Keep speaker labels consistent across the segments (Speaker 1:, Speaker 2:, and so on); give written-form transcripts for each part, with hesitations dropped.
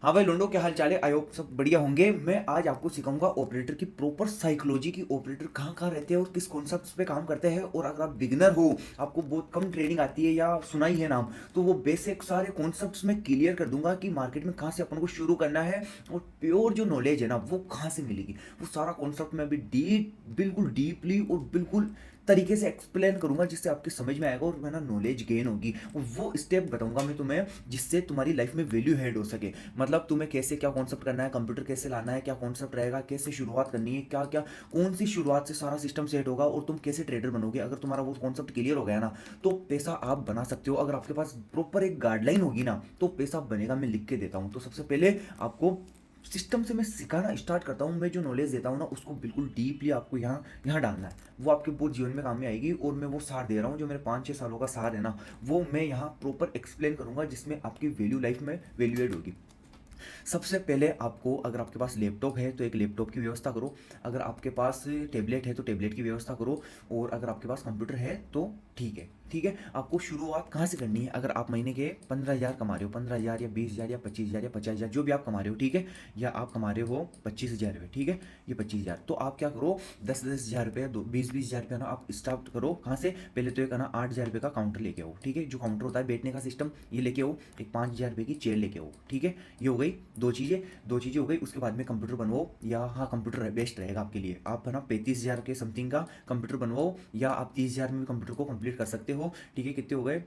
Speaker 1: हाँ भाई लोंडो, क्या हाल चाल है? आई होप सब बढ़िया होंगे। मैं आज आपको सिखाऊंगा ऑपरेटर की प्रॉपर साइकोलॉजी की, ऑपरेटर कहाँ कहाँ रहते हैं और किस कॉन्सेप्ट्स पे काम करते हैं। और अगर आप बिगिनर हो, आपको बहुत कम ट्रेडिंग आती है या सुना ही है नाम, तो वो बेसिक सारे कॉन्सेप्ट्स में क्लियर कर दूंगा कि मार्केट में कहाँ से अपन को शुरू करना है और प्योर जो नॉलेज है ना वो कहाँ से मिलेगी। वो सारा कॉन्सेप्ट मैं अभी बिल्कुल डीपली और बिल्कुल तरीके से एक्सप्लेन करूंगा जिससे आपकी समझ में आएगा और मैं ना नॉलेज गेन होगी। और वो स्टेप बताऊंगा मैं तुम्हें जिससे तुम्हारी लाइफ में वैल्यू हेड हो सके। मतलब तुम्हें कैसे क्या कॉन्सेप्ट करना है, कंप्यूटर कैसे लाना है, क्या कॉन्सेप्ट रहेगा, कैसे शुरुआत करनी है, क्या क्या कौन सी शुरुआत से सारा सिस्टम सेट होगा और तुम कैसे ट्रेडर बनोगे। अगर तुम्हारा वो कॉन्सेप्ट क्लियर हो गया ना तो पैसा आप बना सकते हो। अगर आपके पास प्रॉपर एक गाइडलाइन होगी ना तो पैसा बनेगा। मैं लिख के देता हूँ। तो सबसे पहले आपको सिस्टम से मैं सिखाना स्टार्ट करता हूँ। मैं जो नॉलेज देता हूँ ना उसको बिल्कुल डीपली आपको यहाँ यहाँ डालना है। वो आपके बहुत जीवन में काम में आएगी। और मैं वो सार दे रहा हूँ जो मेरे 5-6 सालों का सार है ना, वो मैं यहाँ प्रॉपर एक्सप्लेन करूंगा जिसमें आपकी वैल्यू लाइफ में वैल्यूएड होगी। सबसे पहले आपको, अगर आपके पास लैपटॉप है तो एक लैपटॉप की व्यवस्था करो। अगर आपके पास टैबलेट है तो टैबलेट की व्यवस्था करो। और अगर आपके पास कंप्यूटर है तो ठीक है। ठीक है, आपको शुरुआत कहाँ से करनी है? अगर आप महीने के 15,000 कमा रहे हो, 15,000 या 20,000 या 25,000 या 50,000, जो भी आप कमा रहे हो, ठीक है, या आप कमा रहे हो 25,000 रुपये, ठीक है, ये 25,000, तो आप क्या करो, 10-10 हज़ार रुपये, 20-20 हज़ार रुपये ना आप स्टार्ट करो। कहाँ से? पहले तो एक है ना 8,000 रुपये का काउंटर लेके आओ, ठीक है, जो काउंटर होता है बैठने का सिस्टम, ये लेके आओ। एक 5,000 रुपये की चेयर लेके आओ, ठीक है। ये हो गई दो चीज़ें हो गई। उसके बाद में कंप्यूटर बनवाओ, या हाँ कंप्यूटर बेस्ट रहेगा आपके लिए। आप है ना 35,000 के समथिंग का कंप्यूटर बनवाओ, या आप 30,000 में भी कंप्यूटर को कंप्लीट कर सकते हो। ठीक है, कितने हो गए?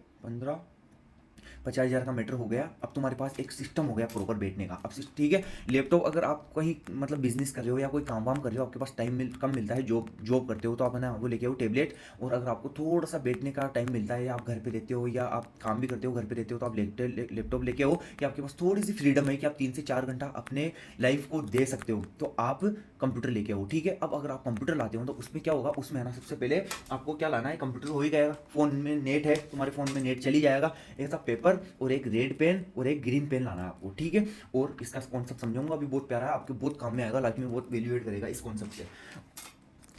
Speaker 1: 50,000 का मैटर हो गया। अब तुम्हारे पास एक सिस्टम हो गया प्रॉपर बैठने का। अब ठीक है, लैपटॉप अगर आप कहीं मतलब बिजनेस कर रहे हो या कोई काम वाम कर रहे हो, आपके पास टाइम कम मिलता है, जॉब जॉब करते हो, तो आप है ना वो लेके आओ टैबलेट। और अगर आपको थोड़ा सा बैठने का टाइम मिलता है या आप घर पे रहते हो या आप काम भी करते हो घर पे रहते हो, तो आप लैपटॉप लेके आओ। कि आपके पास थोड़ी सी फ्रीडम है कि आप 3 से 4 घंटा अपने लाइफ को दे सकते हो, तो आप कंप्यूटर लेके आओ। ठीक है, अब अगर आप कंप्यूटर लाते हो तो उसमें क्या होगा? उसमें है ना सबसे पहले आपको क्या लाना है? कंप्यूटर हो ही गएगा, फोन में नेट है, तुम्हारे फोन में नेट चली जाएगा। ऐसा पेपर और एक रेड पेन और एक ग्रीन पेन लाना है आपको, ठीक है। और इसका कॉन्सेप्ट समझाऊंगा अभी, बहुत प्यारा है, आपके बहुत काम में आएगा, लाइफ में बहुत वैल्यूएट करेगा इस कॉन्सेप्ट से।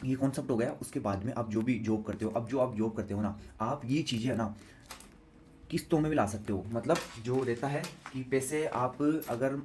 Speaker 1: ये कॉन्सेप्ट हो गया। उसके बाद में आप जो भी जॉब करते हो, अब जो आप जॉब करते हो ना, आप ये चीज़ें है ना किस्तों में भी ला सकते हो। मतलब जो रहता है कि पैसे आप अगर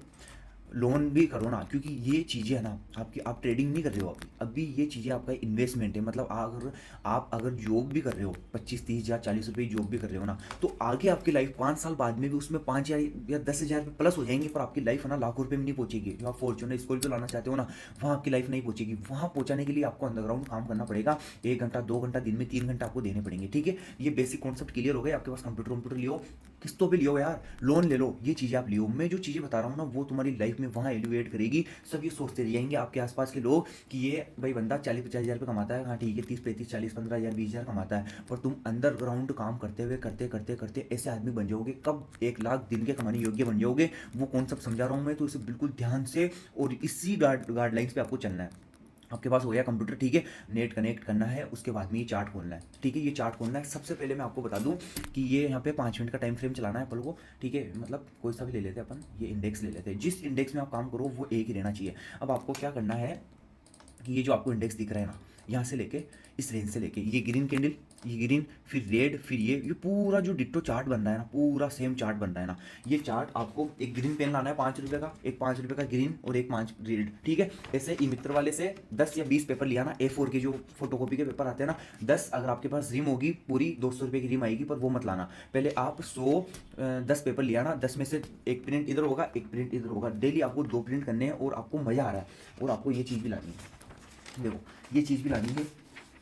Speaker 1: लोन भी करो ना, क्योंकि ये चीज़ें है ना आपकी, आप ट्रेडिंग नहीं कर रहे हो अभी, ये चीज़ें आपका इन्वेस्टमेंट है। मतलब अगर आप अगर जॉब भी कर रहे हो, 25-30 हज़ार 40 रुपये जॉब भी कर रहे हो ना, तो आगे आपकी लाइफ 5 साल बाद में भी उसमें 5,000 या 10,000 रुपये प्लस हो जाएंगे। पर आपकी लाइफ है ना लाखों रुपये में नहीं पहुंचेगी। जो आप फॉर्चूनर स्कॉर्पियो लाना चाहते हो ना, वहाँ आपकी लाइफ नहीं पहुंचेगी। वहाँ पहुंचाने के लिए आपको अंडरग्राउंड काम करना पड़ेगा। 1 घंटा 2 घंटा दिन में 3 घंटा आपको देने पड़ेंगे, ठीक है। ये बेसिक कॉन्सेप्ट क्लियर हो गए। आपके पास कंप्यूटर कंप्यूटर लियो, किस्तों पे लियो यार, लोन ले लो, ये चीज़ें आप लियो। मैं जो चीज़ें बता रहा हूँ ना वो तुम्हारी लाइफ में वहाँ एलिवेट करेगी। सब ये सोचते रह जाएंगे आपके आसपास के लोग कि ये भाई बंदा 40-50 हज़ार रुपये कमाता है, हाँ ठीक है, 30-35-40-15 हज़ार 20 हज़ार कमाता है। पर तुम अंडरग्राउंड काम करते हुए करते करते करते ऐसे आदमी बन जाओगे, कब 1 लाख दिन के कमाने योग्य बन जाओगे। वो कॉन्सेप्ट समझा रहा हूँ मैं, तो इसे बिल्कुल ध्यान से और इसी गाइडलाइंस पे आपको चलना है। आपके पास हो गया कंप्यूटर, ठीक है, नेट कनेक्ट करना है, उसके बाद में ये चार्ट खोलना है, ठीक है। ये चार्ट खोलना है। सबसे पहले मैं आपको बता दूं कि ये यहाँ पे 5 मिनट का टाइम फ्रेम चलाना है अपन को, ठीक है। मतलब कोई सा भी ले लेते हैं अपन, ये इंडेक्स ले लेते हैं। जिस इंडेक्स में आप काम करो वो एक ही रहना चाहिए। अब आपको क्या करना है कि ये जो आपको इंडेक्स दिख रहा है ना, यहाँ से लेके इस रेंज से लेके ये ग्रीन कैंडल, ये ग्रीन, फिर रेड, फिर ये पूरा जो डिट्टो चार्ट बन रहा है ना, पूरा सेम चार्ट बन रहा है ना, ये चार्ट आपको एक ग्रीन पेन लाना है 5 रुपये का, एक 5 रुपये का ग्रीन और एक 5 रेड, ठीक है। ऐसे ई मित्र वाले से 10 या 20 पेपर लिया ना, A4 के जो फोटोकॉपी के पेपर आते हैं ना, 10, अगर आपके पास रिम होगी पूरी 200 रुपये की रिम आएगी, पर वो मत लाना। पहले आप 10 पेपर लिया ना, 10 में से एक प्रिंट इधर होगा, एक प्रिंट इधर होगा। डेली आपको 2 प्रिंट करने हैं और आपको मज़ा आ रहा है। और आपको ये चीज़ भी लानी है, देखो ये चीज़ भी लानी है,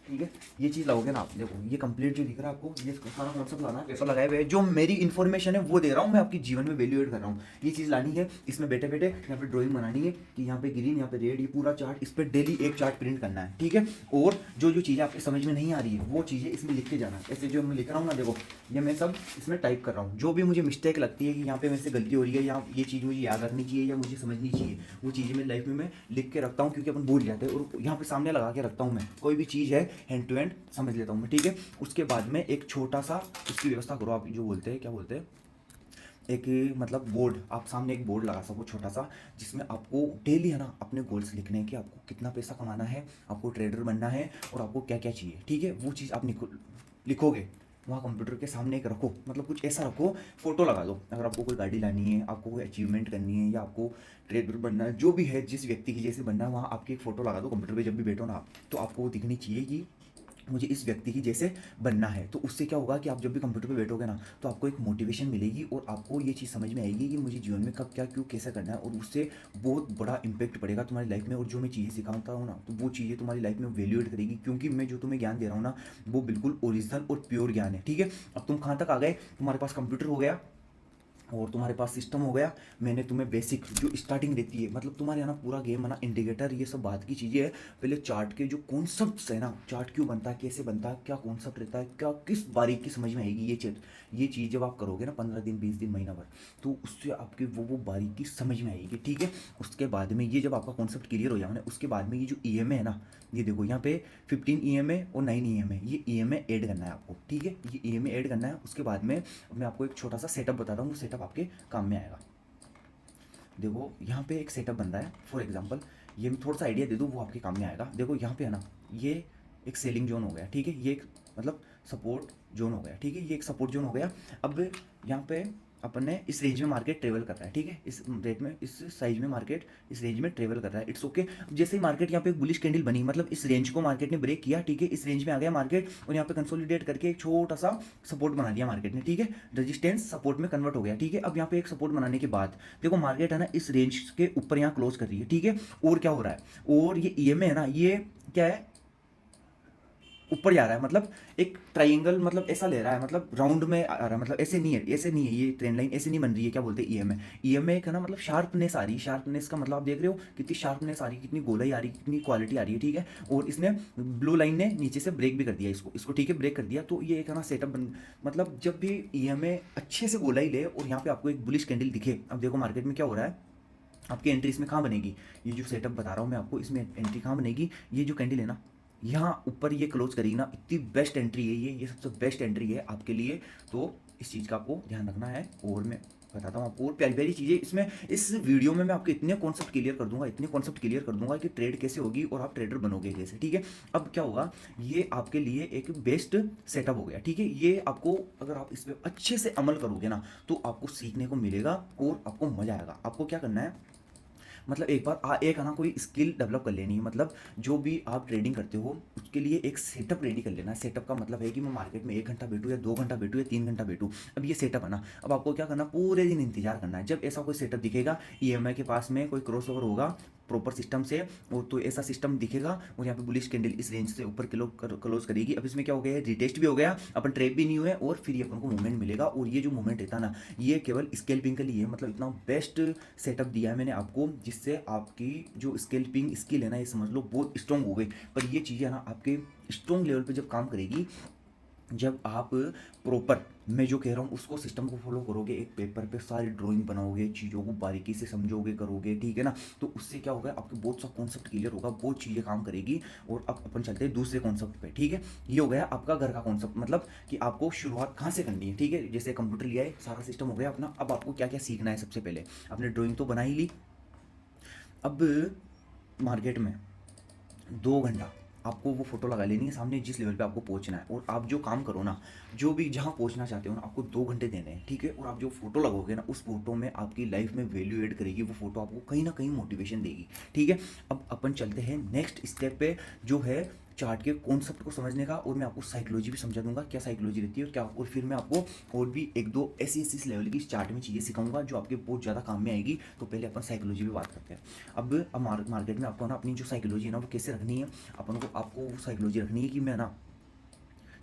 Speaker 1: ठीक है। ये चीज़ लाओगे ना आप, देखो ये कंप्लीट जो दिख रहा है आपको, ये सारा कॉन्सेप्ट लाना है। पेपर लगाए हुए हैं, जो मेरी इन्फॉर्मेशन है वो दे रहा हूँ मैं, आपकी जीवन में वैल्यू एड कर रहा हूँ। ये चीज़ लानी है। इसमें बैठे बैठे यहाँ पे ड्राइंग बनानी है कि यहाँ पे ग्रीन, यहाँ पे रेड, ये पूरा चार्ट, इस पर डेली एक चार्ट प्रिंट करना है, ठीक है। और जो जो चीज़ें आपकी समझ में नहीं आ रही है वो चीज़ें इसमें लिख के जाना है। ऐसे जो मैं लिख रहा हूँ ना, देखो ये मैं सब इसमें टाइप कर रहा हूँ। जो भी मुझे मिस्टेक लगती है कि यहाँ पे मेरे से गलती हो रही है, या ये चीज़ मुझे याद रखनी चाहिए या मुझे समझनी चाहिए, वो चीज़ें मेरी लाइफ में मैं लिख के रखता हूँ, क्योंकि अपन भूल जाते हैं। और यहाँ पे सामने लगा के रखता हूँ मैं, कोई भी चीज़ है हैंड टू हैंड समझ लेता हूँ मैं, ठीक है। उसके बाद में एक छोटा सा उसकी व्यवस्था करो। आप जो बोलते हैं, क्या बोलते हैं, एक मतलब बोर्ड, आप सामने एक बोर्ड लगा सको छोटा सा, जिसमें आपको डेली है ना अपने गोल्स लिखने हैं कि आपको कितना पैसा कमाना है, आपको ट्रेडर बनना है और आपको क्या क्या चाहिए, ठीक है। वो चीज़ आप लिखोगे, वहाँ कंप्यूटर के सामने एक रखो, मतलब कुछ ऐसा रखो, फोटो लगा दो। अगर आपको कोई गाड़ी लानी है, आपको कोई अचीवमेंट करनी है, या आपको ट्रेडर बनना है, जो भी है, जिस व्यक्ति की जैसे बनना है, वहाँ आपकी एक फोटो लगा दो कंप्यूटर पे। जब भी बैठो ना आप, तो आपको वो दिखनी चाहिए कि मुझे इस व्यक्ति की जैसे बनना है। तो उससे क्या होगा कि आप जब भी कंप्यूटर पे बैठोगे ना, तो आपको एक मोटिवेशन मिलेगी और आपको ये चीज़ समझ में आएगी कि मुझे जीवन में कब क्या क्यों कैसा करना है, और उससे बहुत बड़ा इंपैक्ट पड़ेगा तुम्हारी लाइफ में। और जो मैं चीज़ें सिखाता हूँ ना, तो वो चीज़ें तुम्हारी लाइफ में वैल्यू एड करेगी, क्योंकि मैं जो तुम्हें ज्ञान दे रहा हूँ ना, वो बिल्कुल ओरिजिनल और प्योर ज्ञान है। ठीक है, अब तुम कहाँ तक आ गए? तुम्हारे पास कंप्यूटर हो गया और तुम्हारे पास सिस्टम हो गया। मैंने तुम्हें बेसिक जो स्टार्टिंग रहती है, मतलब तुम्हारे यहाँ ना पूरा गेम है ना, इंडिकेटर, ये सब बात की चीज़ें है। पहले चार्ट के जो कॉन्सेप्ट्स है ना, चार्ट क्यों बनता है, कैसे बनता है, क्या कॉन्सेप्ट रहता है, क्या किस बारीकी समझ में आएगी ये चीज़ जब आप करोगे ना 15 दिन 20 दिन महीना भर, तो उससे आपकी वो बारीकी समझ में आएगी। ठीक है, उसके बाद में ये जब आपका कॉन्सेप्ट क्लियर हो जाए ना, उसके बाद में ये जो ईएमए है ना, ये देखो यहाँ पे 15 ईएमए और 9 ईएमए, ये ईएमए ऐड करना है आपको। ठीक है, ये ईएमए ऐड करना है। उसके बाद में मैं आपको एक छोटा सा सेटअप बताता हूँ, वो सेटअप आपके काम में आएगा। देखो यहाँ पे एक सेटअप बन रहा है, फॉर एग्जांपल ये मैं थोड़ा सा आइडिया दे दूँ, वो आपके काम में आएगा। देखो यहाँ पे है ना, ये एक सेलिंग जोन हो गया। ठीक है, ये एक मतलब सपोर्ट जोन हो गया। ठीक है, ये एक सपोर्ट जोन हो गया। अब यहाँ पे अपन ने इस रेंज में मार्केट ट्रेवल कर रहा है। ठीक है, इस रेट में, इस साइज में मार्केट इस रेंज में ट्रेवल कर रहा है, इट्स ओके। अब जैसे ही मार्केट यहाँ पे एक बुलिश कैंडल बनी, मतलब इस रेंज को मार्केट ने ब्रेक किया। ठीक है, इस रेंज में आ गया मार्केट और यहाँ पे कंसोलिडेट करके एक छोटा सा सपोर्ट बना दिया मार्केट ने। ठीक है, रेजिस्टेंस सपोर्ट में कन्वर्ट हो गया। ठीक है, अब यहाँ पे एक सपोर्ट बनाने के बाद देखो मार्केट है ना इस रेंज के ऊपर यहाँ क्लोज कर रही है। ठीक है, और क्या हो रहा है, और ये ईएमए है ना, ये क्या है, ऊपर जा रहा है, मतलब एक ट्राइंगल, मतलब ऐसा ले रहा है, मतलब राउंड में आ रहा है, मतलब ऐसे नहीं है, ऐसे नहीं है, ये ट्रेंड लाइन ऐसे नहीं बन रही है। क्या बोलते हैं, ईएमए। ईएमए का ना मतलब शार्पनेस आ रही है, शार्पनेस का मतलब आप देख रहे हो कितनी शार्पनेस आ रही है, कितनी गोलाई आ रही है, कितनी क्वालिटी आ रही है। ठीक है, और इसने ब्लू लाइन ने नीचे से ब्रेक भी कर दिया इसको ठीक है, ब्रेक कर दिया। तो ये एक है ना सेटअप बन, मतलब जब भी ईएमए अच्छे से गोलाई ले और यहाँ पे आपको एक बुलिश कैंडल दिखे। अब देखो मार्केट में क्या हो रहा है, आपकी एंट्री इसमें कहाँ बनेगी, ये जो सेटअप बता रहा हूँ मैं आपको, इसमें एंट्री कहाँ बनेगी, ये जो कैंडल है ना, यहाँ ऊपर ये क्लोज करेगी ना, इतनी बेस्ट एंट्री है ये सबसे बेस्ट एंट्री है आपके लिए। तो इस चीज़ का आपको ध्यान रखना है। और मैं बताता हूँ आपको और प्यारी प्यारी चीज़ें इसमें, इस वीडियो में मैं आपको इतने कॉन्सेप्ट क्लियर कर दूंगा, इतने कॉन्सेप्ट क्लियर कर दूंगा कि ट्रेड कैसे होगी और आप ट्रेडर बनोगे कैसे। ठीक है, अब क्या होगा, ये आपके लिए एक बेस्ट सेटअप हो गया। ठीक है, ये आपको अगर आप इस पर अच्छे से अमल करोगे ना, तो आपको सीखने को मिलेगा और आपको मजा आएगा। आपको क्या करना है, मतलब एक बार एक है ना कोई स्किल डेवलप कर लेनी है, मतलब जो भी आप ट्रेडिंग करते हो उसके लिए एक सेटअप रेडी कर लेना है। सेटअप का मतलब है कि मैं मार्केट में 1 घंटा बैठूँ या 2 घंटा बैठूँ या 3 घंटा बैठूँ। अब ये सेटअप है ना, अब आपको क्या करना, पूरे दिन इंतजार करना है। जब ऐसा कोई सेटअप दिखेगा, ईएमआई के पास में कोई क्रॉस ओवर होगा प्रॉपर सिस्टम से, और तो ऐसा सिस्टम दिखेगा और यहाँ पे बुलिश कैंडल इस रेंज से ऊपर क्लोज करेगी। अब इसमें क्या हो गया है, रिटेस्ट भी हो गया, अपन ट्रेप भी नहीं हुए, और फिर ये अपन को मूवमेंट मिलेगा। और ये जो मूवमेंट रहता है ना, ये केवल स्कैल्पिंग के लिए है, मतलब इतना बेस्ट सेटअप दिया है मैंने आपको, जिससे आपकी जो स्कैल्पिंग स्किल है ना, ये समझ लो बहुत स्ट्रॉन्ग हो गई। पर ये चीज़ें ना आपके स्ट्रॉन्ग लेवल पे जब काम करेगी, जब आप प्रॉपर, मैं जो कह रहा हूँ उसको सिस्टम को फॉलो करोगे, एक पेपर पे सारी ड्राइंग बनाओगे, चीज़ों को बारीकी से समझोगे करोगे। ठीक है ना, तो उससे क्या होगा, आपके बहुत सा कॉन्सेप्ट क्लियर होगा, बहुत चीज़ें काम करेगी। और अब अपन चलते हैं दूसरे कॉन्सेप्ट पे। ठीक है, ये हो गया आपका घर का कॉन्सेप्ट, मतलब कि आपको शुरुआत कहाँ से करनी है। ठीक है, जैसे कंप्यूटर लिया है, सारा सिस्टम हो गया अपना, अब आपको क्या क्या सीखना है। सबसे पहले आपने ड्राइंग तो बना ही ली। अब मार्केट में 2 घंटा आपको वो फोटो लगा लेनी है सामने, जिस लेवल पे आपको पहुंचना है। और आप जो काम करो ना, जो भी जहां पहुंचना चाहते हो ना, आपको 2 घंटे देने हैं। ठीक है, और आप जो फोटो लगोगे ना, उस फोटो में आपकी लाइफ में वैल्यू ऐड करेगी, वो फोटो आपको कहीं ना कहीं मोटिवेशन देगी। ठीक है, अब अपन चलते हैं नेक्स्ट स्टेप पे, जो है चार्ट के कॉन्सेप्ट को समझने का। और मैं आपको साइकोलॉजी भी समझा दूंगा, क्या साइकोलॉजी रहती है और क्या, और फिर मैं आपको और भी एक दो ऐसी ऐसी लेवल की इस चार्ट में चीज़ें सिखाऊंगा जो आपके बहुत ज़्यादा काम में आएगी। तो पहले अपन साइकोलॉजी पे बात करते हैं। अब मार्केट में आपको ना अपनी जो साइकोलॉजी है ना, वो कैसे रखनी है, अपन को आपको वो साइकोलॉजी रखनी है कि मैं ना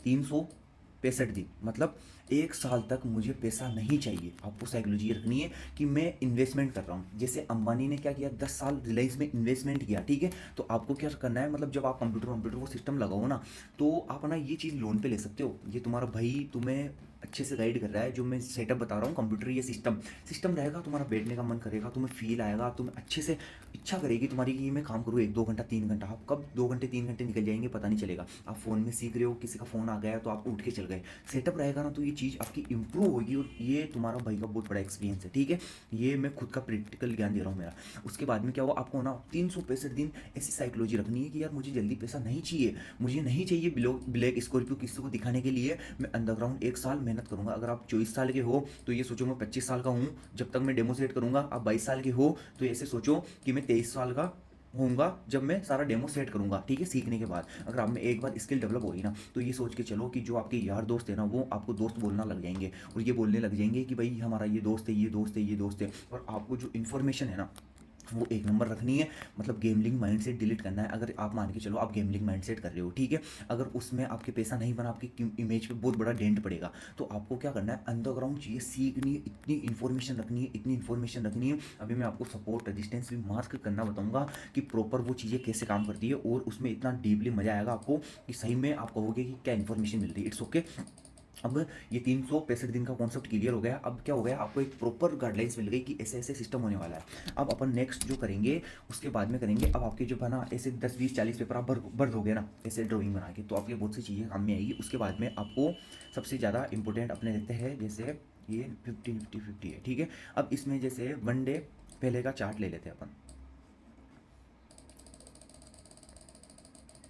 Speaker 1: 365 दिन, मतलब 1 साल तक मुझे पैसा नहीं चाहिए। आपको साइकोलॉजी रखनी है कि मैं इन्वेस्टमेंट कर रहा हूँ। जैसे अंबानी ने क्या किया, 10 साल रिलायंस में इन्वेस्टमेंट किया। ठीक है, तो आपको क्या करना है, मतलब जब आप कंप्यूटर वो सिस्टम लगाओ ना, तो आप ना ये चीज़ लोन पे ले सकते हो। ये तुम्हारा भाई तुम्हें अच्छे से गाइड कर रहा है, जो मैं सेटअप बता रहा हूँ, कंप्यूटर ये सिस्टम रहेगा, तुम्हारा बैठने का मन करेगा, तुम्हें फील आएगा, तुम्हें अच्छे से इच्छा करेगी तुम्हारी कि मैं काम करूँ 1 2 घंटा 3 घंटा। आप कब 2 घंटे 3 घंटे निकल जाएंगे पता नहीं चलेगा। आप फ़ोन में सीख रहे हो, किसी का फ़ोन आ गया तो आप उठ के चल गए। सेटअप रहेगा ना, तो ये चीज़ आपकी इंप्रूव होगी। और ये तुम्हारा भाई का बहुत बड़ा एक्सपीरियंस है, ठीक है, ये मैं खुद का प्रैक्टिकल ज्ञान दे रहा हूँ मेरा। उसके बाद में क्या होगा, आपको ना 365 दिन ऐसी साइकोलॉजी रखनी है कि यार मुझे जल्दी पैसा नहीं चाहिए, मुझे नहीं चाहिए ब्लैक स्कॉर्पियो किसी को दिखाने के लिए। मैं अंडरग्राउंड 1 साल मेहनत करूंगा। अगर आप 24 साल के हो तो ये सोचो मैं 25 साल का हूँ जब तक मैं डेमोसेट करूंगा। आप 22 साल के हो तो ऐसे सोचो कि मैं 23 साल का होऊंगा जब मैं सारा डेमो सेट करूंगा, ठीक है, सीखने के बाद। अगर आप में एक बार स्किल डेवलप होगी ना, तो ये सोच के चलो कि जो आपके यार दोस्त है ना, वो आपको दोस्त बोलना लग जाएंगे और ये बोलने लग जाएंगे कि भाई हमारा ये दोस्त है, ये दोस्त है, ये दोस्त है। और आपको जो इन्फॉर्मेशन है ना, वो एक नंबर रखनी है। मतलब गेमलिंग माइंडसेट डिलीट करना है। अगर आप मान के चलो आप गेमलिंग माइंडसेट कर रहे हो, ठीक है, अगर उसमें आपके पैसा नहीं बना, आपकी इमेज पे बहुत बड़ा डेंट पड़ेगा, तो आपको क्या करना है, अंडरग्राउंड चीज़ें सीखनी है, इतनी इन्फॉर्मेशन रखनी है, इतनी इन्फॉर्मेशन रखनी है। अभी मैं आपको सपोर्ट रेजिस्टेंस भी मार्क करना बताऊंगा कि प्रॉपर वो चीज़ें कैसे काम करती है, और उसमें इतना डीपली मजा आएगा आपको कि सही में आप कहोगे कि क्या इन्फॉर्मेशन मिल रही है। It's okay. अब ये 365 दिन का कॉन्सेप्ट क्लियर हो गया। अब क्या हो गया, आपको एक प्रॉपर गाइडलाइंस मिल गई कि ऐसे ऐसे सिस्टम होने वाला है। अब अपन नेक्स्ट जो करेंगे उसके बाद में करेंगे। अब आपके जो बना ऐसे 10 20 40 पेपर आप भर दोगे ना ऐसे ड्राइंग बना के, तो आपकी बहुत सी चीज़ें काम में आएगी। उसके बाद में आपको सबसे ज़्यादा इंपॉर्टेंट अपने देते हैं, जैसे ये 50 50 50 है, ठीक है। अब इसमें जैसे 1 डे पहले का चार्ट ले लेते हैं अपन।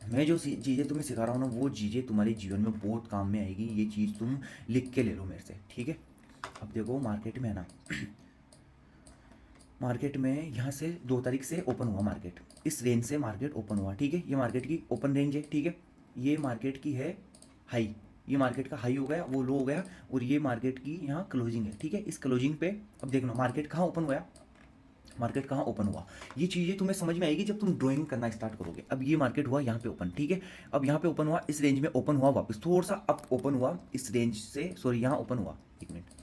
Speaker 1: मैं जो चीज़ें तुम्हें सिखा रहा हूँ ना, वो चीज़ें तुम्हारे जीवन में बहुत काम में आएगी। ये चीज़ तुम लिख के ले लो मेरे से, ठीक है। अब देखो मार्केट में है ना, मार्केट में यहाँ से 2 तारीख से ओपन हुआ मार्केट, इस रेंज से मार्केट ओपन हुआ, ठीक है। ये मार्केट की ओपन रेंज है, ठीक है। ये मार्केट की है हाई, ये मार्केट का हाई हो गया, वो लो हो गया, और ये मार्केट की यहाँ क्लोजिंग है, ठीक है। इस क्लोजिंग पे अब देखना मार्केट कहाँ ओपन हुआ, मार्केट कहाँ ओपन हुआ। ये चीज़ें तुम्हें समझ में आएगी जब तुम ड्राइंग करना स्टार्ट करोगे। अब ये मार्केट हुआ यहाँ पे ओपन, ठीक है। अब यहाँ पे ओपन हुआ, इस रेंज में ओपन हुआ, वापस थोड़ा सा अप ओपन हुआ इस रेंज से, सॉरी यहाँ ओपन हुआ, 1 मिनट,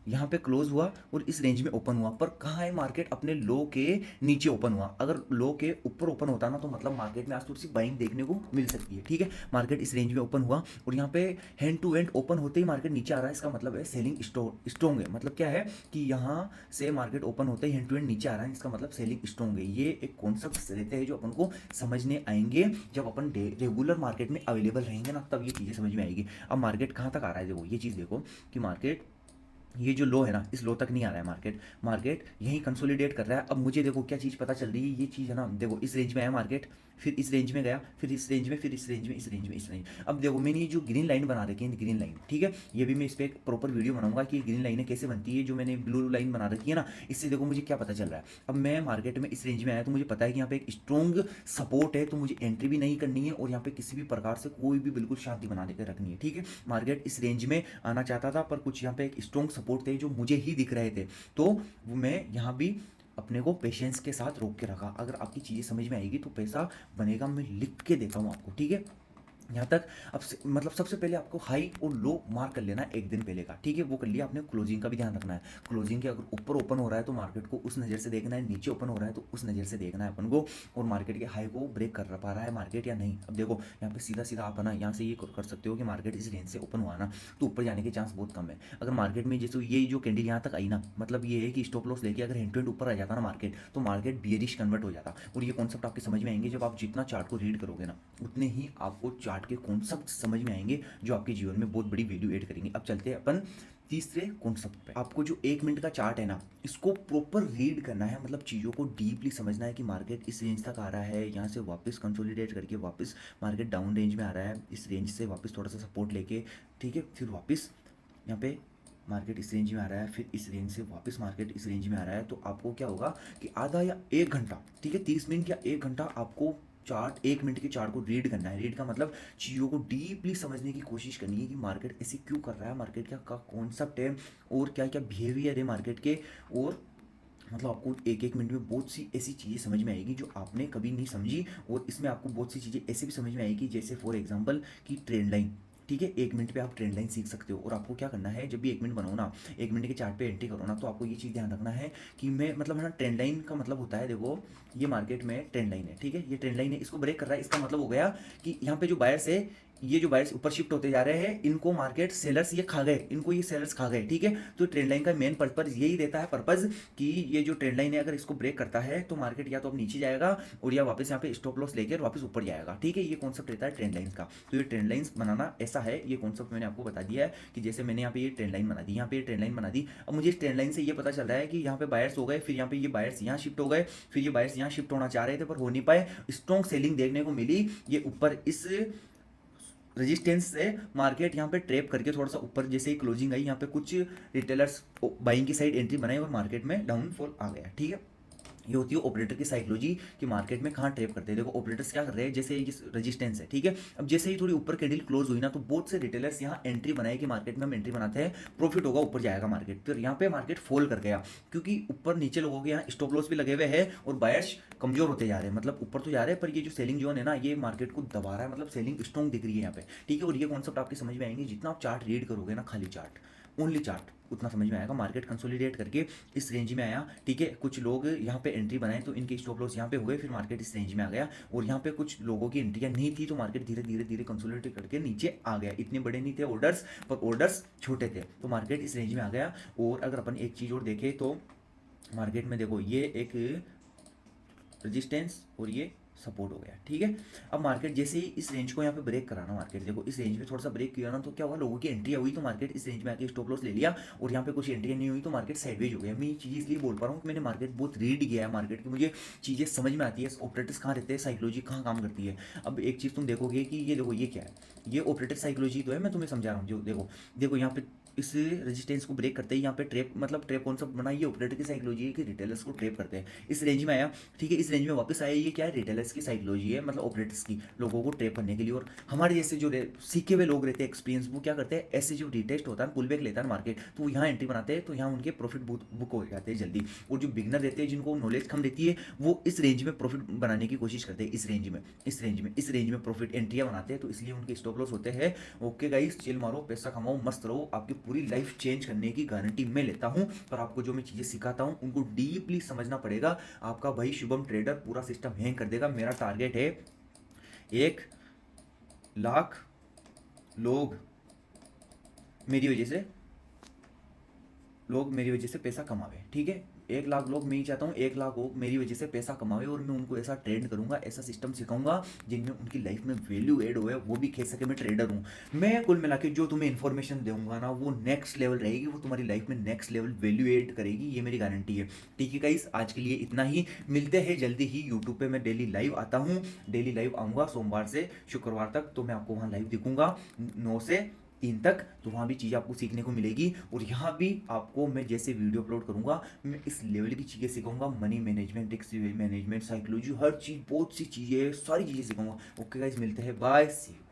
Speaker 1: यहाँ पे क्लोज हुआ और इस रेंज में ओपन हुआ। पर कहाँ है मार्केट, अपने लो के नीचे ओपन हुआ। अगर लो के ऊपर ओपन होता ना, तो मतलब मार्केट में आज थोड़ी सी बाइंग देखने को मिल सकती है, ठीक है। मार्केट इस रेंज में ओपन हुआ और यहाँ पे हैंड टू हैंड ओपन होते ही मार्केट नीचे आ रहा है, इसका मतलब है सेलिंग स्ट्रॉन्ग है। मतलब क्या है कि यहाँ से मार्केट ओपन होते ही हैंड टू हैंड नीचे आ रहा है, इसका मतलब सेलिंग स्ट्रॉन्ग है। ये एक कॉन्सेप्ट रहते हैं जो अपन को समझने आएंगे जब अपन रेगुलर मार्केट में अवेलेबल रहेंगे ना, तब ये चीज़ें समझ में आएगी। अब मार्केट कहाँ तक आ रहा है, देखो ये चीज़ देखो कि मार्केट ये जो लो है ना, इस लो तक नहीं आ रहा है मार्केट, मार्केट यहीं कंसोलिडेट कर रहा है। अब मुझे देखो क्या चीज़ पता चल रही है, ये चीज़ है ना, देखो इस रेंज में आया मार्केट, फिर इस रेंज में गया, फिर इस रेंज में, फिर इस रेंज में, इस रेंज में, इस रेंज। अब देखो मैंने ये जो ग्रीन लाइन बना रखी है, ग्रीन लाइन, ठीक है, ये भी मैं इस पर एक प्रॉपर वीडियो बनाऊंगा कि ग्रीन लाइनें कैसे बनती है। जो मैंने ब्लू लाइन बना रखी है ना, इससे देखो मुझे क्या पता चल रहा है। अब मैं मार्केट में इस रेंज में आया तो मुझे पता है कि यहाँ पे एक स्ट्रॉन्ग सपोर्ट है, तो मुझे एंट्री भी नहीं करनी है और यहाँ पे किसी भी प्रकार से कोई भी बिल्कुल शांति बना के रखनी है, ठीक है। मार्केट इस रेंज में आना चाहता था, पर कुछ यहाँ पे एक स्ट्रॉन्ग सपोर्ट थे जो मुझे ही दिख रहे थे, तो वो मैं यहाँ भी अपने को पेशेंस के साथ रोक के रखा। अगर आपकी चीज़ें समझ में आएगी तो पैसा बनेगा, मैं लिख के देता हूँ आपको, ठीक है। यहाँ तक अब मतलब सबसे पहले आपको हाई और लो मार्क कर लेना है एक दिन पहले का, ठीक है, वो कर लिया आपने। क्लोजिंग का भी ध्यान रखना है, क्लोजिंग के अगर ऊपर ओपन हो रहा है तो मार्केट को उस नज़र से देखना है, नीचे ओपन हो रहा है तो उस नज़र से देखना है अपन को, और मार्केट के हाई को ब्रेक कर पा रहा है मार्केट या नहीं। अब देखो यहाँ पे सीधा सीधा आप है ना, यहाँ से ये कर सकते हो कि मार्केट इस रेंज से ओपन हुआ ना, तो ऊपर जाने के चांस बहुत कम है। अगर मार्केट में जैसे ये जो कैंडल यहाँ तक आई ना, मतलब ये है कि स्टॉप लॉस लेके अगर हैंड टू हैंड ऊपर आ जाता ना मार्केट, तो मार्केट बियरिश कन्वर्ट हो जाता। और ये कॉन्सेप्ट आपके समझ में आएंगे जब आप जितना चार्ट को रीड करोगे ना, उतने ही आपको चार्ट के कॉन्सेप्ट समझ में आएंगे जो आपके जीवन में बहुत बड़ी वैल्यू ऐड करेंगे। अब चलते हैं अपन तीसरे कॉन्सेप्ट पे। आपको जो 1 मिनट का चार्ट है ना, इसको प्रॉपर रीड करना है, मतलब चीज़ों को डीपली समझना है कि मार्केट इस रेंज तक आ रहा है, यहाँ से वापस कंसोलिडेट करके वापस मार्केट डाउन रेंज में आ रहा है, इस रेंज से वापस थोड़ा सा सपोर्ट लेके, ठीक है, फिर वापस यहाँ पे मार्केट इस रेंज में आ रहा है, फिर इस रेंज से वापस मार्केट इस रेंज में आ रहा है। तो आपको क्या होगा कि आधा या 1 घंटा, ठीक है, 30 मिनट या 1 घंटा आपको चार्ट 1 मिनट के चार्ट को रीड करना है। रीड का मतलब चीज़ों को डीपली समझने की कोशिश करनी है कि मार्केट ऐसे क्यों कर रहा है, मार्केट का कॉन्सेप्ट है और क्या क्या बिहेवियर है मार्केट के। और मतलब आपको एक एक मिनट में बहुत सी ऐसी चीज़ें समझ में आएगी जो आपने कभी नहीं समझी, और इसमें आपको बहुत सी चीज़ें ऐसे भी समझ में आएगी, जैसे फॉर एग्जांपल कि ट्रेंड लाइन, ठीक है। 1 मिनट पे आप ट्रेंड लाइन सीख सकते हो। और आपको क्या करना है, जब भी 1 मिनट बनाओ ना, 1 मिनट के चार्ट पे एंट्री करो ना, तो आपको ये चीज़ ध्यान रखना है कि मैं मतलब है ना, ट्रेंड लाइन का मतलब होता है, देखो ये मार्केट में ट्रेंड लाइन है, ठीक है, ये ट्रेंड लाइन है, इसको ब्रेक कर रहा है, इसका मतलब हो गया कि यहाँ पे जो बायर्स है ये जो बायर्स ऊपर शिफ्ट होते जा रहे हैं इनको मार्केट सेलर्स ये खा गए, इनको ये सेलर्स खा गए, ठीक है। तो ट्रेंड लाइन का मेन पर्पज यही रहता है, पर्पज कि ये जो ट्रेंड लाइन है अगर इसको ब्रेक करता है तो मार्केट या तो अब नीचे जाएगा और या वापस यहाँ पे स्टॉप लॉस लेकर वापस ऊपर जाएगा, ठीक है। ये कॉन्सेप्ट रहता है ट्रेंड लाइन का। तो ये ट्रेंड लाइंस बनाना ऐसा है, ये कॉन्सेप्ट मैंने आपको बता दिया है कि जैसे मैंने यहाँ पे ये ट्रेंड लाइन बना दी, यहाँ पे ट्रेंड लाइन बना दी। अब मुझे इस ट्रेंड लाइन से ये पता चल रहा है कि यहाँ पे बायर्स हो गए, फिर यहाँ पे ये बायर्स यहाँ शिफ्ट हो गए, फिर ये बायर्स यहाँ शिफ्ट होना चाह रहे थे पर हो नहीं पाए, स्ट्रॉन्ग सेलिंग देखने को मिली। ये ऊपर इस रेजिस्टेंस से मार्केट यहाँ पे ट्रैप करके थोड़ा सा ऊपर जैसे ही क्लोजिंग आई, यहाँ पे कुछ रिटेलर्स बाइंग की साइड एंट्री बनाई और मार्केट में डाउनफॉल आ गया, ठीक है। ये होती है ऑपरेटर की साइकोलॉजी कि मार्केट में कहाँ ट्रेप करते हैं। देखो ऑपरेटर्स क्या कर रहे हैं, जैसे ये रेजिस्टेंस है, ठीक है। अब जैसे ही थोड़ी ऊपर कैंडल क्लोज हुई ना तो बहुत से रिटेलर्स यहाँ एंट्री बनाए कि मार्केट में हम एंट्री बनाते हैं, प्रॉफिट होगा, ऊपर जाएगा मार्केट। फिर यहाँ पे मार्केट फॉल कर गया क्योंकि ऊपर नीचे लोगों के यहाँ स्टॉप लॉस भी लगे हुए हैं और बायर्स कमजोर होते जा रहे हैं, मतलब ऊपर तो जा रहे हैं पर ये जो सेलिंग जोन है ना ये मार्केट को दबा रहा है, मतलब सेलिंग स्ट्रॉन्ग दिख रही है यहाँ पे, ठीक है। और ये कॉन्सेप्ट आपके समझ में आएंगे जितना आप चार्ट रीड करोगे ना, खाली चार्ट, ओनली चार्ट, उतना समझ में आएगा। मार्केट कंसोलिडेट करके इस रेंज में आया, ठीक है। कुछ लोग यहाँ पे एंट्री बनाए तो इनके स्टॉप लॉस यहाँ पे हुए, फिर मार्केट इस रेंज में आ गया। और यहाँ पे कुछ लोगों की एंट्रियाँ नहीं थी तो मार्केट धीरे धीरे धीरे कंसोलिडेट करके नीचे आ गया। इतने बड़े नहीं थे ऑर्डर्स पर ऑर्डर्स छोटे थे तो मार्केट इस रेंज में आ गया। और अगर अपन एक चीज़ और देखें तो मार्केट में देखो ये एक रेजिस्टेंस और ये सपोर्ट हो गया, ठीक है। अब मार्केट जैसे ही इस रेंज को यहाँ पे ब्रेक करा ना, मार्केट देखो इस रेंज में थोड़ा सा ब्रेक किया ना तो क्या हुआ, लोगों की एंट्री हुई तो मार्केट इस रेंज में आके स्टॉप लॉस ले लिया और यहाँ पे कुछ एंट्री नहीं हुई तो मार्केट साइडवेज हो गया। मैं ये चीज़ इसलिए बोल पा रहा हूँ कि मैंने मार्केट बहुत रीड किया है, मार्केट की मुझे चीज़ें समझ में आती है, ऑपरेटर्स कहाँ रहते हैं, साइकोलॉजी कहाँ काम करती है। अब एक चीज़ तुम देखोगे कि ये देखो ये क्या है, ये ऑपरेटर साइकोलॉजी तो है, मैं तुम्हें समझा रहा हूँ। जो देखो देखो यहाँ पे इस रेजिस्टेंस को ब्रेक करते ही यहाँ पे ट्रेप, मतलब ट्रेप कौन सा बना, ये ऑपरेटर की साइकोलॉजी है कि रिटेलर्स को ट्रेप करते हैं। इस रेंज में आया, ठीक है, इस रेंज में वापस आया, ये क्या है, रिटेलर्स की साइकोलॉजी है, मतलब ऑपरेटर्स की, लोगों को ट्रेप करने के लिए। और हमारे जैसे जो सीखे हुए लोग रहते हैं, एक्सपीरियंस, वो क्या करते हैं, ऐसे जो रिटेस्ट होता है, पुल बैक लेता है मार्केट तो वो यहाँ एंट्री बनाते हैं तो यहाँ उनके प्रॉफिट बुक हो जाते हैं जल्दी। और जो बिगनर रहते हैं जिनको नॉलेज कम रहती है वो इस रेंज में प्रॉफिट बनाने की कोशिश करते हैं, इस रेंज में इस रेंज में प्रॉफिट एंट्रियाँ बनाते हैं तो इसलिए उनके स्टॉप लॉस होते हैं। ओके गाइस, चिल मारो, पैसा कमाओ, मस्त रहो, आपकी पूरी लाइफ चेंज करने की गारंटी मैं लेता हूं। पर आपको जो मैं चीजें सिखाता हूं उनको डीपली समझना पड़ेगा। आपका भाई शुभम ट्रेडर पूरा सिस्टम हैंग कर देगा। मेरा टारगेट है 1 लाख लोग मेरी वजह से पैसा कमावे, ठीक है। 1 लाख लोग, मैं ही चाहता हूँ 1 लाख लोग मेरी वजह से पैसा कमावे और मैं उनको ऐसा ट्रेंड करूंगा, ऐसा सिस्टम सिखाऊंगा जिनमें उनकी लाइफ में वैल्यू ऐड होए, वो भी कह सके मैं ट्रेडर हूँ। मैं कुल मिला के जो तुम्हें इन्फॉर्मेशन दूंगा ना वो नेक्स्ट लेवल रहेगी, वो तुम्हारी लाइफ में नेक्स्ट लेवल वैल्यू ऐड करेगी, ये मेरी गारंटी है, ठीक है गाइस। आज के लिए इतना ही, मिलते हैं जल्दी ही। यूट्यूब पे मैं डेली लाइव आता हूँ, डेली लाइव आऊँगा सोमवार से शुक्रवार तक, तो मैं आपको वहाँ लाइव दिखूंगा 9 से 3 तक, तो वहाँ भी चीज़ें आपको सीखने को मिलेगी। और यहाँ भी आपको मैं जैसे वीडियो अपलोड करूँगा मैं इस लेवल की चीज़ें सिखाऊंगा, money management, risk management, psychology, हर चीज़, बहुत सी चीज़ें, सारी चीज़ें सिखाऊंगा। ओके गाइस, मिलते हैं, बाय, सी यू।